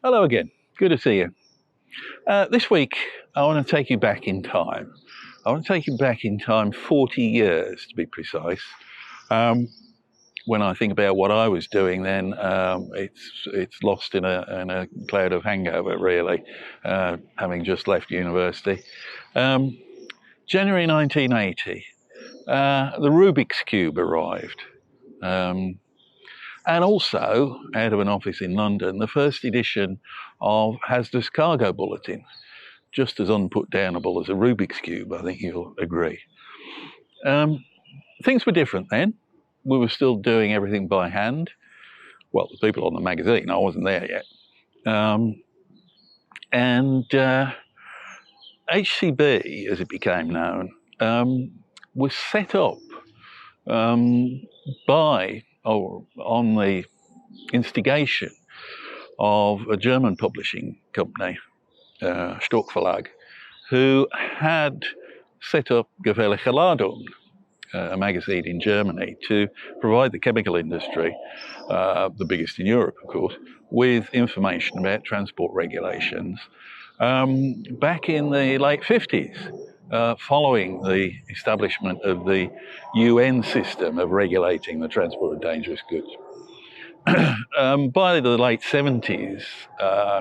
Hello again, good to see you. This week I want to take you back in time. I want to take you back in time 40 years to be precise. When I think about what I was doing then, it's lost in a cloud of hangover really, having just left university. January 1980, the Rubik's Cube arrived. And also, out of an office in London, the first edition of Hazardous Cargo Bulletin, just as unputdownable as a Rubik's Cube, I think you'll agree. Things were different then. We were still doing everything by hand. Well, the people on the magazine, I wasn't there yet. HCB, as it became known, was set up on the instigation of a German publishing company, Stork Verlag, who had set up Gefährliche Ladung, a magazine in Germany, to provide the chemical industry, the biggest in Europe, of course, with information about transport regulations back in the late 50s. Following the establishment of the UN system of regulating the transport of dangerous goods. By the late 70s,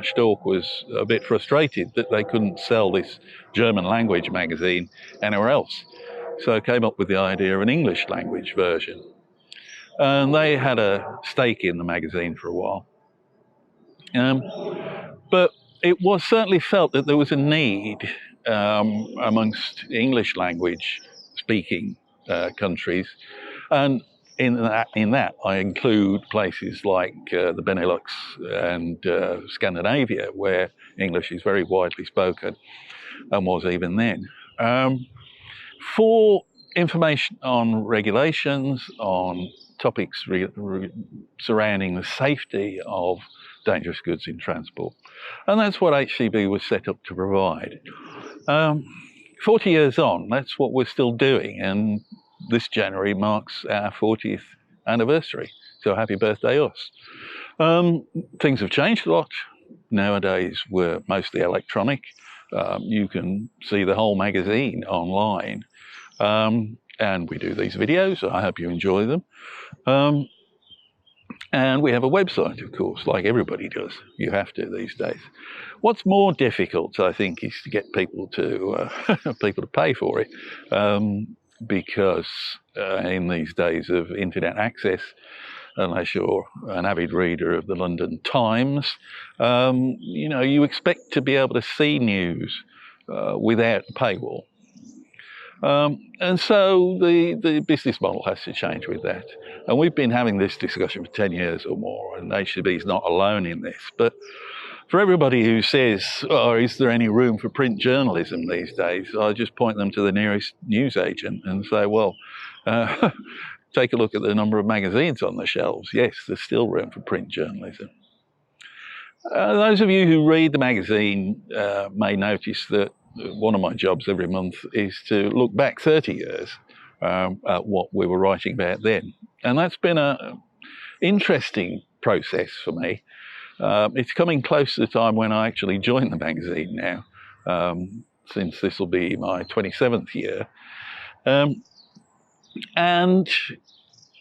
Stork was a bit frustrated that they couldn't sell this German language magazine anywhere else. So came up with the idea of an English language version. And they had a stake in the magazine for a while. But it was certainly felt that there was a need amongst English language speaking countries, and in that I include places like the Benelux and Scandinavia, where English is very widely spoken and was even then. For information on regulations, on topics surrounding the safety of dangerous goods in transport. And that's what HCB was set up to provide. 40 years on, that's what we're still doing, and this January marks our 40th anniversary, so happy birthday us. Things have changed a lot. Nowadays we're mostly electronic. You can see the whole magazine online, and we do these videos. I hope you enjoy them. And we have a website, of course, like everybody does. You have to these days. What's more difficult, I think, is to get people to pay for it, because in these days of internet access, unless you're an avid reader of the London Times, you expect to be able to see news without a paywall. And so the business model has to change with that. And we've been having this discussion for 10 years or more, and HCB is not alone in this. But for everybody who says, oh, is there any room for print journalism these days? I just point them to the nearest newsagent and say, well, take a look at the number of magazines on the shelves. Yes, there's still room for print journalism. Those of you who read the magazine may notice that one of my jobs every month is to look back 30 years at what we were writing about then. And that's been an interesting process for me. It's coming close to the time when I actually joined the magazine now, since this will be my 27th year. And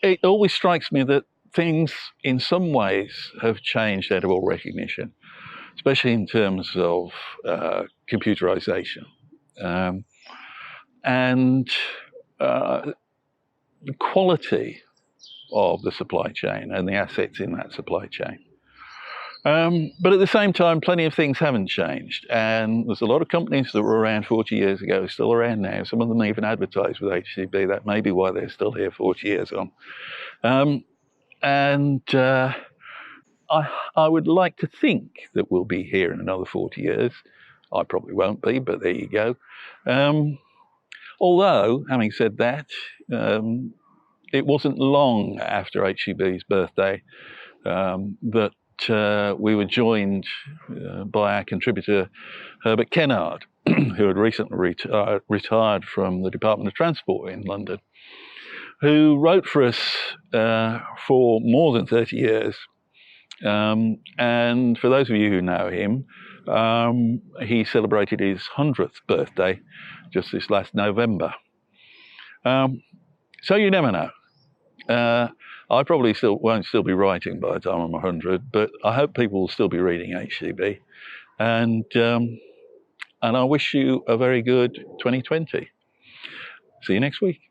it always strikes me that things in some ways have changed out of all recognition, especially in terms of computerization and the quality of the supply chain and the assets in that supply chain. But at the same time, plenty of things haven't changed. And there's a lot of companies that were around 40 years ago still around now. Some of them even advertise with HCB. That may be why they're still here 40 years on. I would like to think that we'll be here in another 40 years. I probably won't be, but there you go. Although, having said that, it wasn't long after HCB's birthday that we were joined by our contributor, Herbert Kennard, who had recently retired from the Department of Transport in London, who wrote for us for more than 30 years And for those of you who know him, he celebrated his 100th birthday just this last November. So you never know. I probably won't still be writing by the time I'm 100, but I hope people will still be reading HCB. And I wish you a very good 2020. See you next week.